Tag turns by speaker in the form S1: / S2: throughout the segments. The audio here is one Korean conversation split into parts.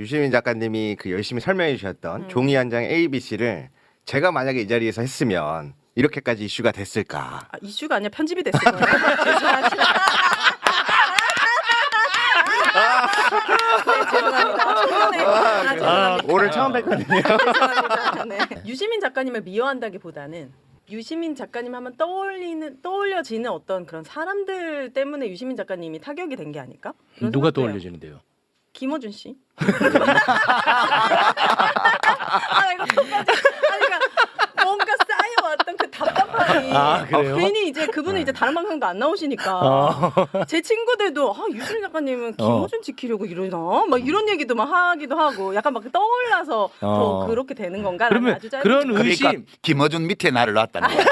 S1: 유시민 작가님이 그 열심히 설명해 주셨던 종이 한 장 ABC를 제가 만약에 이 자리에서 했으면 이렇게까지 이슈가 됐을까?
S2: 아, 이슈가 아니라 편집이 됐을 거예요. 죄송합니다. 네, 죄송합니다. 죄송합니다.
S1: 오늘 처음 뵀거든요.
S2: 죄송합니다. 네. 유시민 작가님을 미워한다기보다는 유시민 작가님 하면 떠올려지는 어떤 그런 사람들 때문에 유시민 작가님이 타격이 된 게 아닐까? 이런
S3: 누가
S2: 생각도 해요.
S3: 떠올려지는데요?
S2: 김어준 씨. 아 이거 똑같이. 그러니까 뭔가 쌓여왔던 그 답답함이.
S3: 아, 그래요?
S2: 괜히 이제 그분은 이제 다른 방송도 안 나오시니까 제 친구들도 유시민 작가님은 김어준 지키려고 이러나 막 이런 얘기도 막 하기도 하고 약간 막 떠올라서 더 그렇게 되는 건가라는
S3: 그러면
S2: 아주 짧은
S3: 그런 의심.
S4: 그러니까 김어준 밑에 나를 놨다는 거야.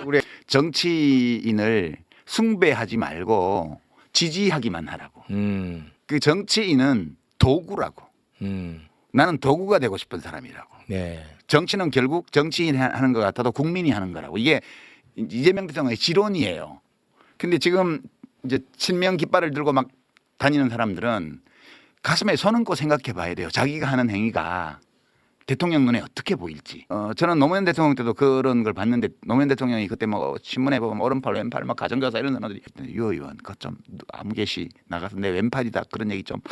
S4: 우리 정치인을 숭배하지 말고 지지하기만 하라고. 그 정치인은 도구라고. 나는 도구가 되고 싶은 사람이라고.
S3: 네.
S4: 정치는 결국 정치인이 하는 것 같아도 국민이 하는 거라고. 이게 이재명 대통령의 지론이에요. 근데 지금 이제 친명 깃발을 들고 막 다니는 사람들은 가슴에 손 얹고 생각해 봐야 돼요. 자기가 하는 행위가 대통령 눈에 어떻게 보일지. 저는 노무현 대통령 때도 그런 걸 봤는데 노무현 대통령이 그때 뭐 신문에 보면 오른팔 왼팔 막 가정교사 이런 사람들이 유 의원 그거 좀 아무 개시 나가서 내 왼팔이다 그런 얘기 좀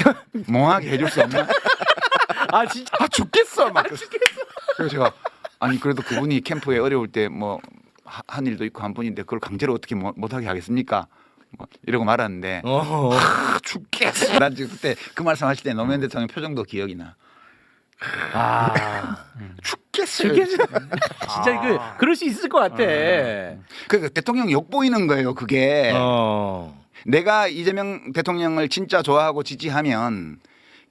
S4: 몽하게 해줄 수 없나?
S3: 아 진짜.
S4: 아 죽겠어 막. 그래서 제가 아니 그래도 그분이 캠프에 어려울 때 뭐 한 일도 있고 한 분인데 그걸 강제로 어떻게 못하게 하겠습니까? 뭐 이러고 말았는데 죽겠어. 난 지금 그때 그 말씀하실 때 노무현 대통령 표정도 기억이 나. 죽겠어요.
S3: 진짜 그럴 수 있을 것 같아.
S4: 그 대통령 욕 보이는 거예요. 그게 내가 이재명 대통령을 진짜 좋아하고 지지하면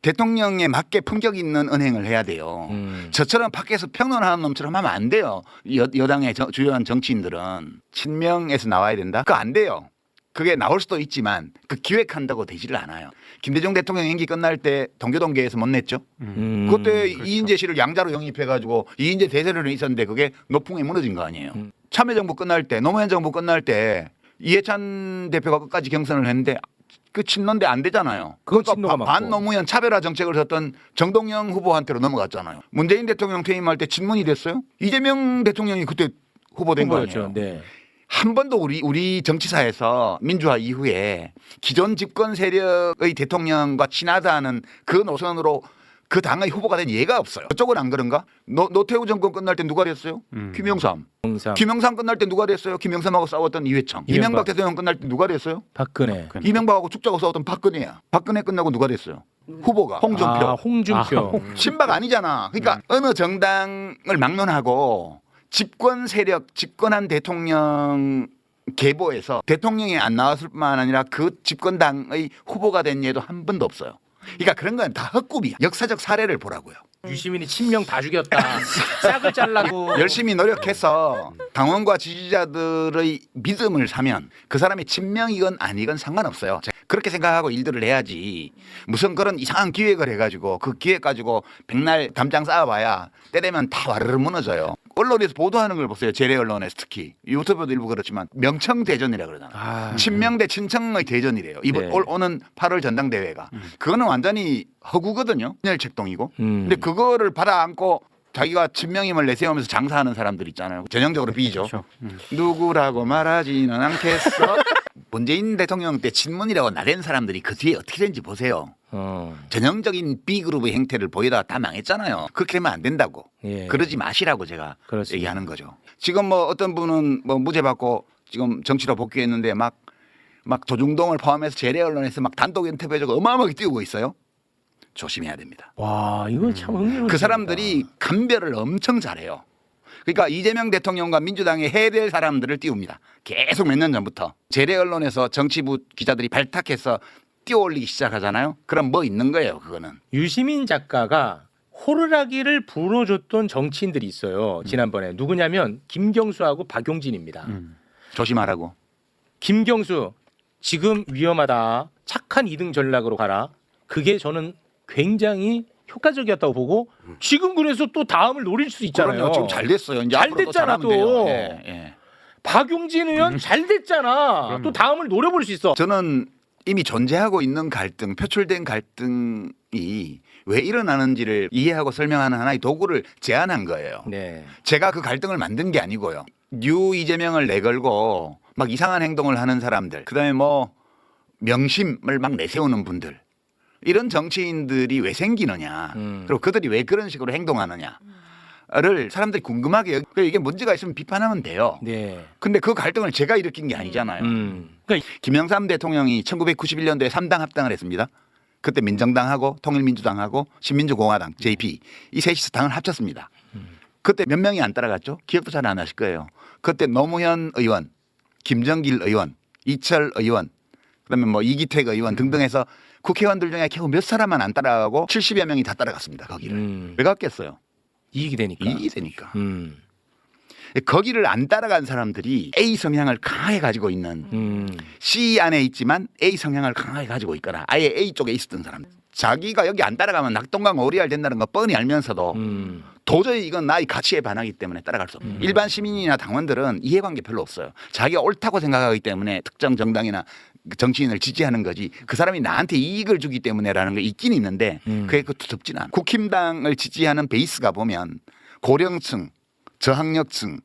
S4: 대통령에 맞게 품격 있는 언행을 해야 돼요. 저처럼 밖에서 평론하는 놈처럼 하면 안 돼요. 여당의 주요한 정치인들은 친명에서 나와야 된다. 그거 안 돼요. 그게 나올 수도 있지만 그 기획한다고 되지를 않아요. 김대중 대통령 임기 끝날 때 동교동계에서 못 냈죠. 그때
S3: 그렇죠.
S4: 이인재 씨를 양자로 영입해가지고 이인재 대세론이 있었는데 그게 노풍에 무너진 거 아니에요. 참여정부 끝날 때 노무현 정부 끝날 때 이해찬 대표가 끝까지 경선을 했는데 그 친노인데 안 되잖아요.
S3: 친노가 맞고.
S4: 반노무현 차별화 정책을 썼던 정동영 후보한테로 넘어갔잖아요. 문재인 대통령 퇴임할 때 친문이 됐어요. 이재명 대통령이 그때 후보된 거 아니에요.
S3: 네.
S4: 한 번도 우리 정치사에서 민주화 이후에 기존 집권 세력의 대통령과 친하다는 그 노선으로 그 당의 후보가 된 예가 없어요. 그쪽은 안 그런가? 노태우 정권 끝날 때 누가 됐어요? 김영삼. 김영삼 끝날 때 누가 됐어요? 김영삼하고 싸웠던 이회창. 이명박 대통령 끝날 때 누가 됐어요?
S3: 박근혜.
S4: 이명박하고 축자고 싸웠던 박근혜야. 박근혜 끝나고 누가 됐어요? 후보가 홍준표.
S3: 홍준표.
S4: 친박 아니잖아. 그러니까 어느 정당을 막론하고 집권 세력, 집권한 대통령 계보에서 대통령이 안 나왔을 뿐만 아니라 그 집권당의 후보가 된 예도 한 번도 없어요. 그러니까 그런 건 다 헛꿈이야. 역사적 사례를 보라고요.
S3: 유시민이 친명 다 죽였다. 싹을 잘라고.
S4: 열심히 노력해서 당원과 지지자들의 믿음을 사면 그 사람이 친명이건 아니건 상관없어요. 그렇게 생각하고 일들을 해야지. 무슨 그런 이상한 기획을 해가지고 그 기획 가지고 백날 담장 쌓아봐야 때 되면 다 와르르 무너져요. 언론에서 보도하는 걸 보세요. 재래 언론에서 특히 유튜브도 일부 그렇지만 명청대전이라 그러잖아요. 친명 대 친청의 대전이래요. 이번 오는 8월 전당대회가. 그거는 완전히 허구거든요. 멸책동이고. 근데 그거를 받아안고 자기가 친명임을 내세우면서 장사하는 사람들 있잖아요. 전형적으로 B죠.
S5: 그렇죠.
S4: 누구라고 말하지는 않겠어. 문재인 대통령 때 친문이라고 나댄 사람들이 그 뒤에 어떻게 된지 보세요. 전형적인 B그룹의 행태를 보이다가 다 망했잖아요. 그렇게 하면 안 된다고.
S3: 예.
S4: 그러지 마시라고 제가
S3: 그렇습니다.
S4: 얘기하는 거죠. 지금 뭐 어떤 분은 뭐 무죄 받고 지금 정치로 복귀했는데 막 조중동을 포함해서 재래 언론에서 막 단독 인터뷰해주고 어마어마하게 띄우고 있어요. 조심해야 됩니다.
S3: 와 이거 참 흥미로운.
S4: 그 사람들이 감별을 엄청 잘해요. 그러니까 이재명 대통령과 민주당에 해될 사람들을 띄웁니다. 계속 몇 년 전부터. 재래 언론에서 정치부 기자들이 발탁해서 띄워올리기 시작하잖아요. 그럼 뭐 있는 거예요, 그거는.
S3: 유시민 작가가 호루라기를 불어줬던 정치인들이 있어요. 지난번에 누구냐면 김경수하고 박용진입니다.
S4: 조심하라고.
S3: 김경수 지금 위험하다. 착한 2등 전략으로 가라. 그게 저는 굉장히 효과적이었다고 보고 지금 그래서 또 다음을 노릴 수 있잖아요.
S4: 그럼요. 지금 잘 됐어요. 이제
S3: 잘
S4: 앞으로
S3: 됐잖아,
S4: 잘하면 돼요.
S3: 또.
S4: 예, 예.
S3: 박용진 의원 잘 됐잖아. 또 다음을 노려볼 수 있어.
S4: 저는 이미 존재하고 있는 갈등, 표출된 갈등이 왜 일어나는지를 이해하고 설명하는 하나의 도구를 제안한 거예요.
S3: 네.
S4: 제가 그 갈등을 만든 게 아니고요. 뉴 이재명을 내걸고 막 이상한 행동을 하는 사람들, 그다음에 뭐 명심을 막 내세우는 분들, 이런 정치인들이 왜 생기느냐, 그리고 그들이 왜 그런 식으로 행동하느냐를 사람들이 궁금하게 이게 문제가 있으면 비판하면 돼요.
S3: 네.
S4: 근데 그 갈등을 제가 일으킨 게 아니잖아요.
S3: 그러니까
S4: 김영삼 대통령이 1991년도에 3당 합당을 했습니다. 그때 민정당하고 통일민주당하고 신민주공화당 JP 이 셋이서 당을 합쳤습니다. 그때 몇 명이 안 따라갔죠? 기억도 잘 안 하실 거예요. 그때 노무현 의원, 김정길 의원, 이철 의원, 그다음에 뭐 이기택 의원 등등 해서 국회의원들 중에 겨우 몇 사람만 안 따라가고 70여 명이 다 따라갔습니다. 거기를. 왜 갔겠어요?
S3: 이익이 되니까.
S4: 이익이 되니까. 거기를 안 따라간 사람들이 A 성향을 강하게 가지고 있는 C 안에 있지만 A 성향을 강하게 가지고 있거나 아예 A 쪽에 있었던 사람. 자기가 여기 안 따라가면 낙동강 오리알 된다는 거 뻔히 알면서도 도저히 이건 나의 가치에 반하기 때문에 따라갈 수 없어요. 일반 시민이나 당원들은 이해관계 별로 없어요. 자기가 옳다고 생각하기 때문에 특정 정당이나 정치인을 지지하는 거지 그 사람이 나한테 이익을 주기 때문에라는 게 있긴 있는데 그게 두텁지는 않아요. 국힘당을 지지하는 베이스가 보면 고령층, 저학력층,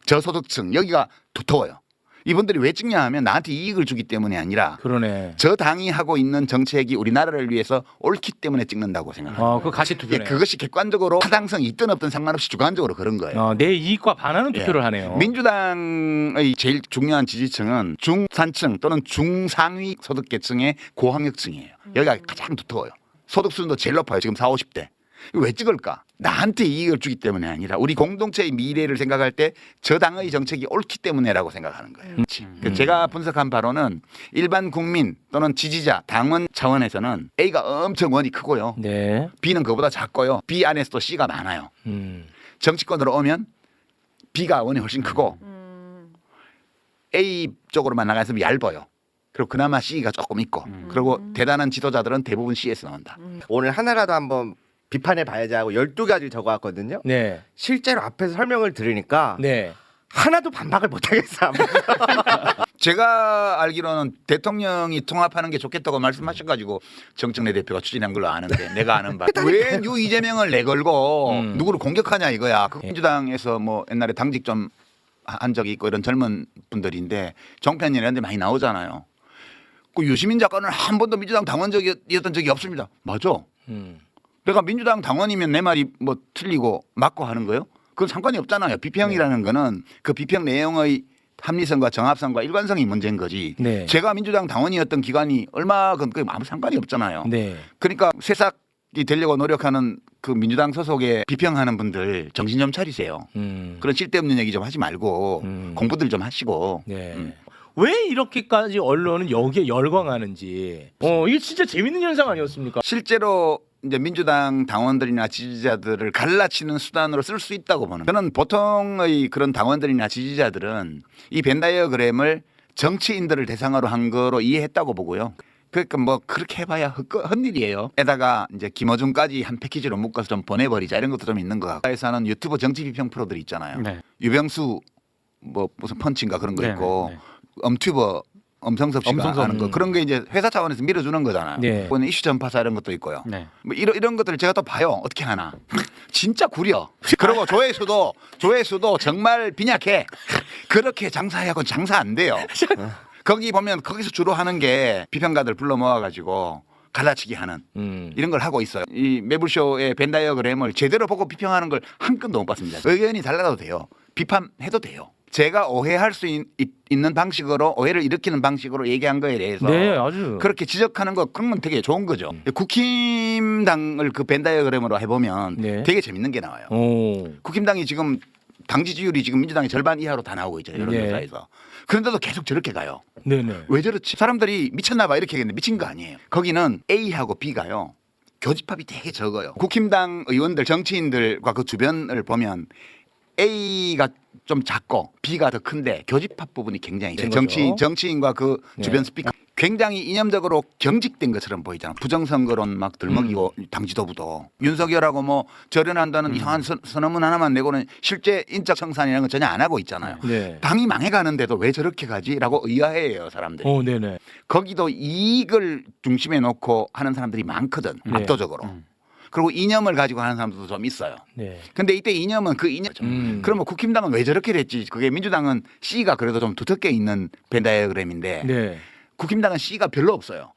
S4: 저소득층 여기가 두터워요. 이분들이 왜 찍냐 하면 나한테 이익을 주기 때문이 아니라
S3: 그러네.
S4: 저 당이 하고 있는 정책이 우리나라를 위해서 옳기 때문에 찍는다고 생각합니다.
S3: 그 가치 투표네.
S4: 그것이 객관적으로 타당성이 있든 없든 상관없이 주관적으로 그런 거예요.
S3: 내 이익과 반하는 투표를 하네요.
S4: 민주당의 제일 중요한 지지층은 중산층 또는 중상위 소득계층의 고학력층이에요. 여기가 가장 두터워요. 소득 수준도 제일 높아요. 지금 40, 50대. 왜 찍을까? 나한테 이익을 주기 때문에 아니라 우리 공동체의 미래를 생각할 때 저 당의 정책이 옳기 때문에라고 생각하는 거예요. 제가 분석한 바로는 일반 국민 또는 지지자, 당원 차원에서는 A가 엄청 원이 크고요.
S3: 네.
S4: B는 그보다 작고요. B 안에서도 C가 많아요. 정치권으로 오면 B가 원이 훨씬 크고 A 쪽으로만 나가서 얇아요. 그리고 그나마 C가 조금 있고 그리고 대단한 지도자들은 대부분 C에서 나온다.
S1: 오늘 하나라도 한번 비판해 봐야지 하고 12가지를 적어왔거든요.
S3: 네.
S1: 실제로 앞에서 설명을 들으니까
S3: 네.
S1: 하나도 반박을 못 하겠어.
S4: 제가 알기로는 대통령이 통합하는 게 좋겠다고 말씀하셔가지고 정청래 대표가 추진한 걸로 아는데 내가 아는 바 왜 뉴 이재명을 내걸고 누구를 공격하냐 이거야. 그 민주당에서 뭐 옛날에 당직 좀 한 적이 있고 이런 젊은 분들인데 정편이 이런 데 많이 나오잖아요. 그 유시민 작가는 한 번도 민주당 당원적이었던 적이 없습니다. 맞아. 내가 민주당 당원이면 내 말이 뭐 틀리고 맞고 하는 거예요? 그건 상관이 없잖아요. 비평이라는 거는 그 비평 내용의 합리성과 정합성과 일관성이 문제인 거지.
S3: 네.
S4: 제가 민주당 당원이었던 기간이 얼마 그게 아무 상관이 없잖아요.
S3: 네.
S4: 그러니까 새싹이 되려고 노력하는 그 민주당 소속에 비평하는 분들 정신 좀 차리세요. 그런 쓸데없는 얘기 좀 하지 말고 공부들 좀 하시고.
S3: 네. 왜 이렇게까지 언론은 여기에 열광하는지. 이게 진짜 재밌는 현상 아니었습니까?
S4: 실제로 이제 민주당 당원들이나 지지자들을 갈라치는 수단으로 쓸 수 있다고 보는. 저는 보통의 그런 당원들이나 지지자들은 이 벤다이어그램을 정치인들을 대상으로 한 거로 이해했다고 보고요. 그러니까 뭐 그렇게 해봐야 헛일이에요. 에다가 이제 김어준까지 한 패키지로 묶어서 좀 보내버리자 이런 것도 좀 있는 것 같고. 에서 하는 유튜브 정치 비평 프로들 있잖아요.
S5: 네.
S4: 유병수 뭐 무슨 펀치인가 그런 거
S5: 네,
S4: 있고
S5: 네, 네.
S4: 엄튜버 엄성섭 씨가
S5: 엄성섭.
S4: 하는 거 그런 게 이제 회사 차원에서 밀어주는 거잖아요.
S3: 네.
S4: 오늘 이슈 전파사 이런 것도 있고요.
S5: 네.
S4: 뭐 이런 것들을 제가 또 봐요. 어떻게 하나. 진짜 구려. 그리고 조회수도 정말 빈약해. 그렇게 장사하고 장사 안 돼요. 거기 보면 거기서 주로 하는 게 비평가들 불러 모아가지고 갈라치기 하는 이런 걸 하고 있어요. 이 매불쇼의 벤다이어그램을 제대로 보고 비평하는 걸 한 건도 못 봤습니다. 의견이 달라도 돼요. 비판해도 돼요. 제가 오해할 수 있는 방식으로 오해를 일으키는 방식으로 얘기한 거에 대해서
S3: 네, 아주.
S4: 그렇게 지적하는 거 그런 건 되게 좋은 거죠. 국힘당을 그 벤다이어그램으로 해보면
S3: 네.
S4: 되게 재밌는 게 나와요. 국힘당이 지금 당 지지율이 지금 민주당의 절반 이하로 다 나오고 있죠. 여론조사에서. 그런데도 계속 저렇게 가요.
S3: 네네.
S4: 왜 저렇지? 사람들이 미쳤나 봐 이렇게 얘기했는데 미친 거 아니에요. 거기는 A하고 B가요. 교집합이 되게 적어요. 국힘당 의원들 정치인들과 그 주변을 보면 A가 좀 작고 B가 더 큰데 교집합 부분이 굉장히
S3: 네,
S4: 정치인과 그 주변 스피커 굉장히 이념적으로 경직된 것처럼 보이잖아. 부정선거론 막 들먹이고 당 지도부도 윤석열하고 뭐 절연한다는 이상한 선언문 하나만 내고는 실제 인적 청산이라는 건 전혀 안 하고 있잖아요.
S3: 네.
S4: 당이 망해가는데도 왜 저렇게 가지라고 의아해요 사람들이.
S3: 네네.
S4: 거기도 이익을 중심에 놓고 하는 사람들이 많거든.
S3: 네.
S4: 압도적으로. 그리고 이념을 가지고 하는 사람들도 좀 있어요.
S3: 네.
S4: 근데 이때 이념은 그 이념. 그러면 국힘당은 왜 저렇게 됐지? 그게 민주당은 C가 그래도 좀 두텁게 있는 벤 다이어그램인데
S3: 네.
S4: 국힘당은 C가 별로 없어요.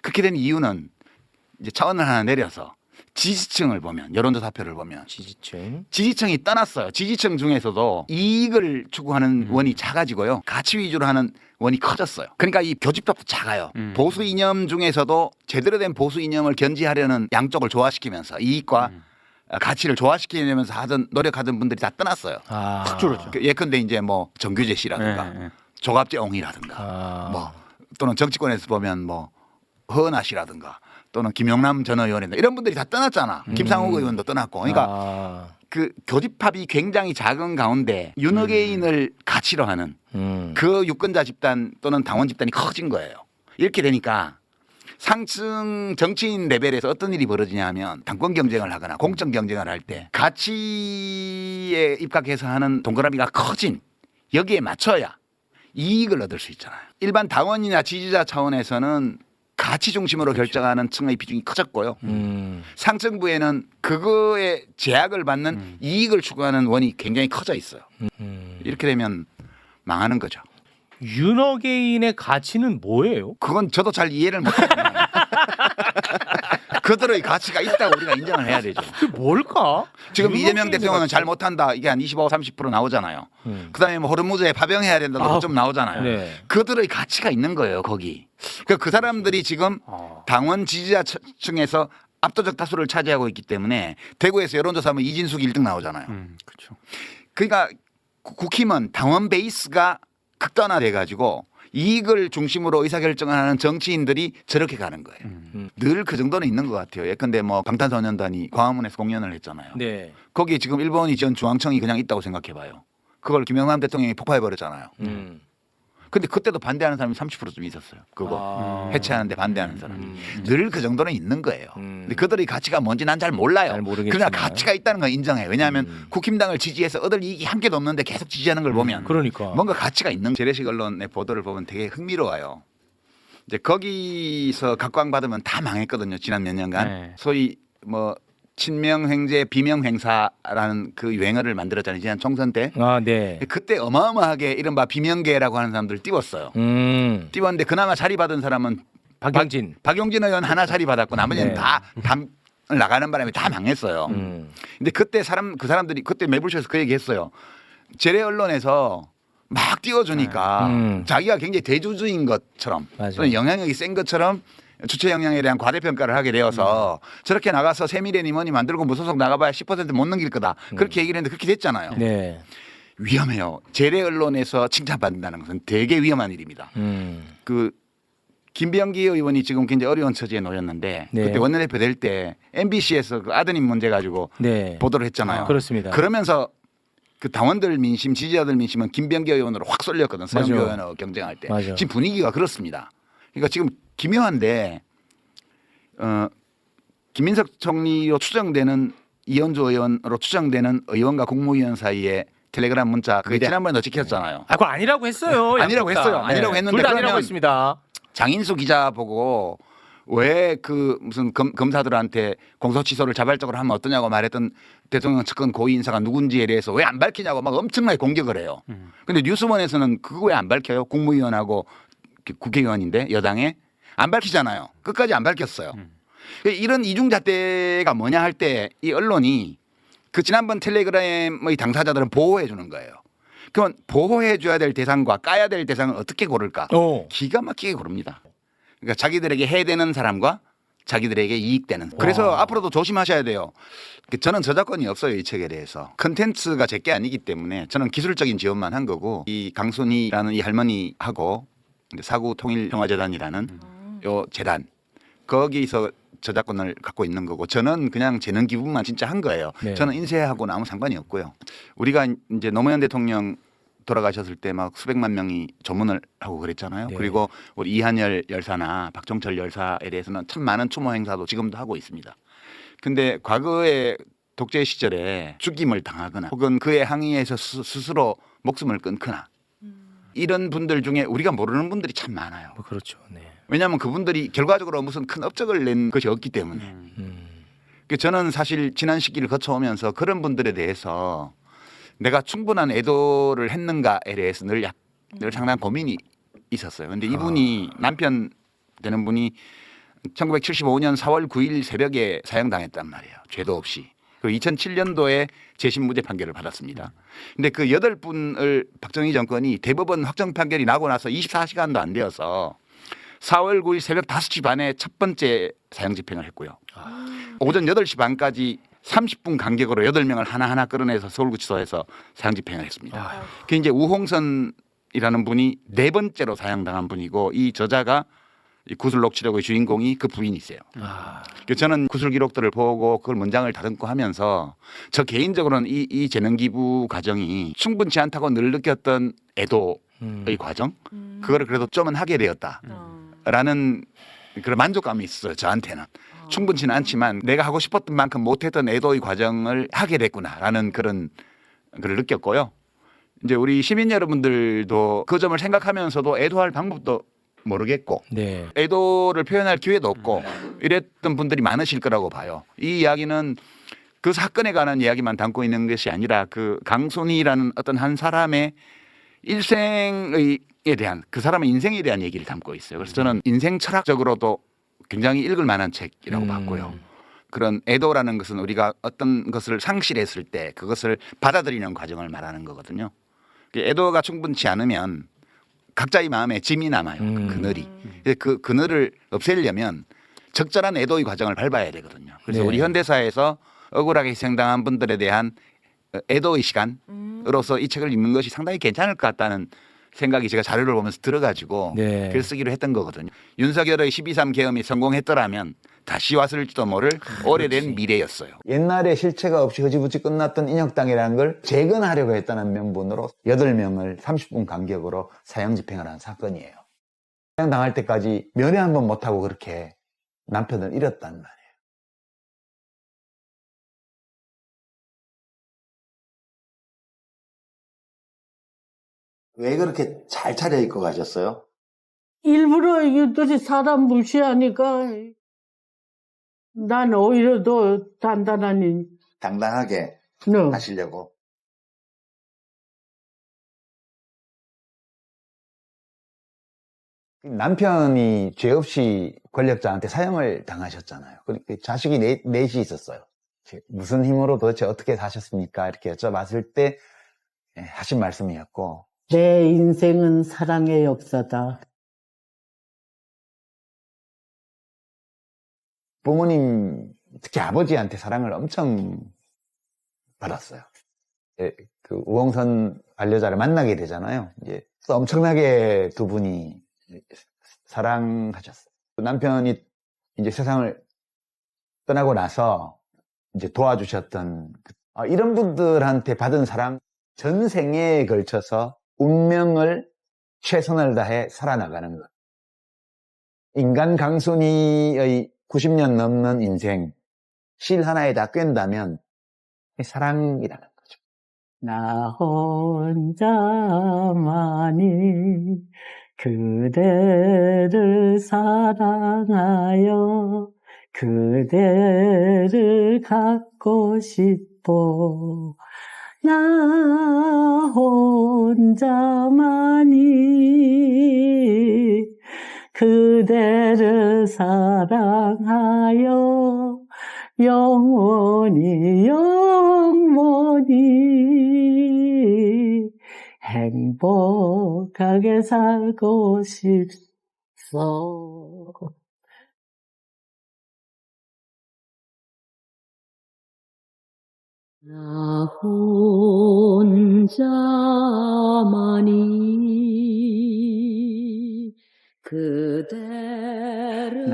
S4: 그렇게 된 이유는 이제 차원을 하나 내려서 지지층을 보면 여론조사표를 보면
S3: 지지층.
S4: 지지층이 떠났어요. 지지층 중에서도 이익을 추구하는 원이 작아지고요. 가치 위주로 하는 원이 커졌어요. 그러니까 이 교집합도 작아요. 보수 이념 중에서도 제대로 된 보수 이념을 견지하려는 양쪽을 조화시키면서 이익과 가치를 조화시키려면서 하던 노력하던 분들이 다 떠났어요.
S3: 아.
S4: 줄었죠. 예컨대 이제 뭐 정규재 씨라든가 조갑재옹이라든가 뭐 또는 정치권에서 보면 뭐 허은하 씨라든가 또는 김용남 전 의원이나 이런 분들이 다 떠났잖아. 김상욱 의원도 떠났고. 그러니까 그 교집합이 굉장히 작은 가운데 윤어게인을 가치로 하는 그 유권자 집단 또는 당원 집단이 커진 거예요. 이렇게 되니까 상층 정치인 레벨에서 어떤 일이 벌어지냐 하면 당권 경쟁을 하거나 공천 경쟁을 할 때 가치에 입각해서 하는 동그라미가 커진 여기에 맞춰야 이익을 얻을 수 있잖아요. 일반 당원이나 지지자 차원에서는 가치 중심으로 결정하는 층의 비중이 커졌고요. 상층부에는 그거에 제약을 받는 이익을 추구하는 원이 굉장히 커져 있어요. 이렇게 되면 망하는 거죠.
S3: 윤어게인의 가치는 뭐예요?
S4: 그건 저도 잘 이해를 못해요. 그들의 가치가 있다고 우리가 인정을 해야 되죠.
S3: 그 뭘까?
S4: 지금 이재명
S3: 윤어게인의
S4: 대통령은
S3: 가치.
S4: 잘 못한다. 이게 한 25, 30% 나오잖아요. 그다음에 뭐 호르무즈에 파병해야 된다고 좀 나오잖아요.
S3: 네.
S4: 그들의 가치가 있는 거예요. 거기. 그 사람들이 지금 당원 지지자층에서 압도적 다수를 차지하고 있기 때문에 대구에서 여론조사하면 이진숙 1등 나오잖아요.
S5: 그렇죠.
S4: 그러니까 국힘은 당원 베이스가 극단화돼 가지고 이익을 중심으로 의사결정을 하는 정치인들이 저렇게 가는 거예요. 늘 그 정도는 있는 것 같아요. 예컨대 뭐 방탄소년단이 광화문에서 공연을 했잖아요.
S3: 네.
S4: 거기 지금 일본이 지은 중앙청이 그냥 있다고 생각해봐요. 그걸 김영삼 대통령이 폭파해버렸잖아요. 근데 그때도 반대하는 사람이 30%좀 있었어요. 그거 해체하는데 반대하는 사람. 늘 그 정도는 있는 거예요. 근데 그들의 가치가 뭔지 난 잘 몰라요.
S3: 잘 모르겠지만.
S4: 그러나 가치가 있다는 건 인정해요. 왜냐하면 국힘당을 지지해서 얻을 이익이 한 개도 없는데 계속 지지하는 걸 보면
S3: 그러니까.
S4: 뭔가 가치가 있는 재래식 언론의 보도를 보면 되게 흥미로워요. 이제 거기서 각광받으면 다 망했거든요. 지난 몇 년간.
S5: 네.
S4: 소위 뭐 친명횡재 비명횡사라는 그 유행어를 만들었잖아요. 지난 총선 때.
S3: 아, 네.
S4: 그때 어마어마하게 이른바 비명계라고 하는 사람들 띄웠어요. 띄웠는데 그나마 자리 받은 사람은
S3: 박영진.
S4: 박용진 의원 하나 자리 받았고 나머지는
S3: 네.
S4: 다 당을 나가는 바람에 다 망했어요. 근데 그때 그 사람들이 그때 매불쇼에서 그 얘기했어요. 재래 언론에서 막 띄워주니까 자기가 굉장히 대주주인 것처럼
S3: 맞아요.
S4: 또는 영향력이 센 것처럼 주체 영향에 대한 과대평가를 하게 되어서 저렇게 나가서 세미래니 뭐니 만들고 무소속 나가봐야 10% 못 넘길 거다. 그렇게 얘기를 했는데 그렇게 됐잖아요.
S3: 네.
S4: 위험해요. 재래 언론에서 칭찬받는다는 것은 되게 위험한 일입니다. 그 김병기 의원이 지금 굉장히 어려운 처지에 놓였는데
S3: 네.
S4: 그때 원내대표 될 때 MBC에서 그 아드님 문제 가지고
S3: 네.
S4: 보도를 했잖아요.
S3: 그렇습니다.
S4: 그러면서 그 당원들 민심, 지지자들 민심은 김병기 의원으로 확 쏠렸거든. 서영교
S3: 맞아요.
S4: 의원하고 경쟁할 때.
S3: 맞아요.
S4: 지금 분위기가 그렇습니다. 그러니까 지금 기묘한데 김민석 총리로 추정되는 이현주 의원으로 추정되는 의원과 국무위원 사이에 텔레그램 문자 그게 지난번에 너 찍혔잖아요.
S3: 아, 그거 아니라고 했어요.
S4: 아니라고
S3: 양쪽 다.
S4: 했어요. 아니라고 했는데
S3: 둘다 아니라고
S4: 그러면
S3: 했습니다.
S4: 장인수 기자 보고 왜 그 무슨 검사들한테 공소 취소를 자발적으로 하면 어떠냐고 말했던 대통령 측근 고위 인사가 누군지에 대해서 왜 안 밝히냐고 막 엄청나게 공격을 해요. 근데 뉴스원에서는 그거 왜 안 밝혀요? 국무위원하고 국회의원인데 여당에 안 밝히잖아요. 끝까지 안 밝혔어요. 이런 이중잣대가 뭐냐 할 때 이 언론이 그 지난번 텔레그램의 당사자들은 보호해 주는 거예요. 그러면 보호해 줘야 될 대상과 까야 될 대상을 어떻게 고를까? 기가 막히게 고릅니다. 그러니까 자기들에게 해되는 사람과 자기들에게 이익되는. 그래서 앞으로도 조심하셔야 돼요. 저는 저작권이 없어요. 이 책에 대해서. 컨텐츠가 제게 아니기 때문에 저는 기술적인 지원만 한 거고 이 강순희라는 이 할머니하고 사구통일평화재단이라는 요 재단 거기서 저작권을 갖고 있는 거고 저는 그냥 재능 기부만 진짜 한 거예요.
S3: 네.
S4: 저는 인쇄하고는 아무 상관이 없고요. 우리가 이제 노무현 대통령 돌아가셨을 때 막 수백만 명이 조문을 하고 그랬잖아요.
S3: 네.
S4: 그리고 우리 이한열 열사나 박종철 열사에 대해서는 참 많은 추모 행사도 지금도 하고 있습니다. 근데 과거에 독재 시절에 죽임을 당하거나 혹은 그의 항의에서 스스로 목숨을 끊거나 이런 분들 중에 우리가 모르는 분들이 참 많아요.
S3: 뭐 그렇죠. 네.
S4: 왜냐하면 그분들이 결과적으로 무슨 큰 업적을 낸 것이 없기 때문에. 그 저는 사실 지난 시기를 거쳐오면서 그런 분들에 대해서 내가 충분한 애도를 했는가에 대해서 늘 상당한 고민이 있었어요. 근데 이분이 남편 되는 분이 1975년 4월 9일 새벽에 사형당했단 말이에요. 죄도 없이. 그리고 2007년도에 재심 무죄 판결을 받았습니다. 근데 그 8분을 박정희 정권이 대법원 확정 판결이 나고 나서 24시간도 안 되어서 4월 9일 새벽 5시 반에 첫 번째 사형 집행을 했고요. 오전 8시 반까지 30분 간격으로 8명을 하나하나 끌어내서 서울구치소에서 사형 집행을 했습니다. 그 이제 우홍선이라는 분이 4번째로 사형당한 분이고 이 저자가 이 구슬 녹취록의 주인공이 그 부인이세요. 그래서 저는 구슬 기록들을 보고 그걸 문장을 다듬고 하면서 저 개인적으로는 이 재능 기부 과정이 충분치 않다고 늘 느꼈던 애도의 과정 그거를 그래도 좀은 하게 되었다라는 그런 만족감이 있어요. 저한테는 충분치는 않지만 내가 하고 싶었던 만큼 못했던 애도의 과정을 하게 됐구나라는 그런 걸 느꼈고요. 이제 우리 시민 여러분들도 그 점을 생각하면서도 애도할 방법도 모르겠고
S3: 네.
S4: 애도를 표현할 기회도 없고 이랬던 분들이 많으실 거라고 봐요. 이 이야기는 그 사건에 관한 이야기만 담고 있는 것이 아니라 그 강순희라는 어떤 한 사람의 일생에 대한 그 사람의 인생에 대한 얘기를 담고 있어요. 그래서 저는 인생 철학적으로도 굉장히 읽을 만한 책이라고 봤고요. 그런 애도라는 것은 우리가 어떤 것을 상실했을 때 그것을 받아들이는 과정을 말하는 거거든요. 애도가 충분치 않으면 각자의 마음에 짐이 남아요. 그 그늘이. 그 그늘을 없애려면 적절한 애도의 과정을 밟아야 되거든요. 그래서
S3: 네.
S4: 우리 현대사에서 억울하게 희생당한 분들에 대한 애도의 시간으로서 이 책을 읽는 것이 상당히 괜찮을 것 같다는 생각이 제가 자료를 보면서 들어가지고
S3: 네.
S4: 글 쓰기로 했던 거거든요. 윤석열의 12.3 계엄이 성공했더라면 다시 왔을지도 모를 오래된 미래였어요.
S5: 옛날에 실체가 없이 흐지부지 끝났던 인혁당이라는 걸 재건하려고 했다는 명분으로 8명을 30분 간격으로 사형 집행을 한 사건이에요. 사형당할 때까지 면회 한 번 못하고 그렇게 남편을 잃었단 말이에요.
S6: 왜 그렇게 잘 차려입고 가셨어요?
S7: 일부러 이것들이 사람 무시하니까 난 오히려 더 단단하니.
S6: 당당하게
S7: 너.
S6: 하시려고.
S5: 남편이 죄 없이 권력자한테 사형을 당하셨잖아요. 그러니까 자식이 넷이 있었어요. 무슨 힘으로 도대체 어떻게 사셨습니까? 이렇게 여쭤봤을 때 하신 말씀이었고,
S7: 내 인생은 사랑의 역사다.
S5: 부모님, 특히 아버지한테 사랑을 엄청 받았어요. 그 우홍선 반려자를 만나게 되잖아요. 이제 엄청나게 두 분이 사랑하셨어요. 남편이 이제 세상을 떠나고 나서 이제 도와주셨던 이런 분들한테 받은 사랑, 전생에 걸쳐서 운명을 최선을 다해 살아나가는 것. 인간 강순희의 90년 넘는 인생, 실 하나에 다 꿰다면 사랑이라는 거죠.
S7: 나 혼자만이 그대를 사랑하여 그대를 갖고 싶어. 나 혼자만이 그대를 사랑하여 영원히 행복하게 살고 싶어. 나 혼자만이 그대를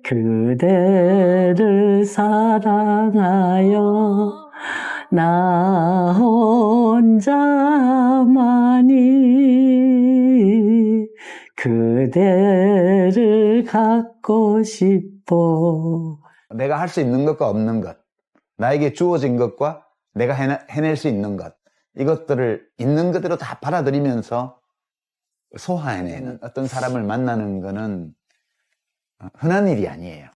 S7: 그대를 사랑하여 나 혼자만이 그대를 갖고 싶어.
S5: 내가 할 수 있는 것과 없는 것, 나에게 주어진 것과 내가 해낼 수 있는 것, 이것들을 있는 그대로 다 받아들이면서 소화해내는 어떤 사람을 만나는 거는 흔한 일이 아니에요.